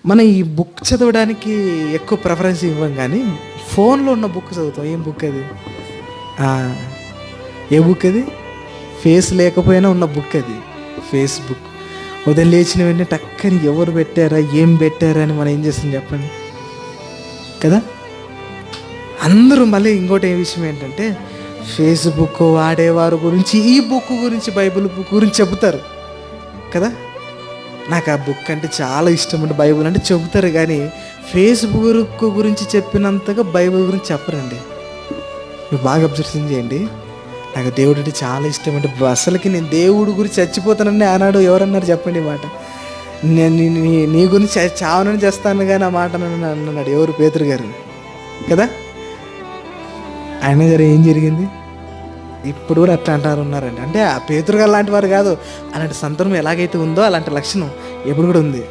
మనం ఈ బుక్ చదవడానికి ఎక్కువ ప్రిఫరెన్స్ ఇవ్వం, కానీ ఫోన్లో ఉన్న బుక్ చదువుతాం. ఏం బుక్ అది? ఏ బుక్ అది? ఫేస్ లేకపోయినా ఉన్న బుక్ అది, ఫేస్బుక్. ఉదయం లేచిన వెంటనే టక్కని ఎవరు పెట్టారా, ఏం పెట్టారా అని మనం ఏం చేస్తాం చెప్పండి కదా. అందరూ మళ్ళీ ఇంకోటి ఏ విషయం ఏంటంటే, ఫేస్బుక్ వాడేవారు గురించి, ఈ బుక్ గురించి, బైబిల్ బుక్ గురించి చెబుతారు కదా. నాకు ఆ బుక్ అంటే చాలా ఇష్టం అంటే, బైబిల్ అంటే చెబుతారు, కానీ ఫేస్బుక్ గురించి చెప్పినంతగా బైబిల్ గురించి చెప్పరండి. మీరు బాగా అబ్జర్వేషన్ చేయండి. నాకు దేవుడు అంటే చాలా ఇష్టం అంటే, అసలుకి నేను దేవుడి గురించి చచ్చిపోతానని ఆనాడు ఎవరన్నారు చెప్పండి ఈ మాట. నేను నీ గురించి చావనని చేస్తాను కానీ ఆ మాట అన్నాడు ఎవరు? పేతురు గారు కదా. ఆయన గారు ఏం జరిగింది? ఇప్పుడు కూడా అట్లా అంటారు ఉన్నారండి. అంటే ఆ పేతురు గారు లాంటి వారు కాదు, అలాంటి సందర్భం ఎలాగైతే ఉందో అలాంటి లక్షణం ఎప్పుడు కూడా ఉంది.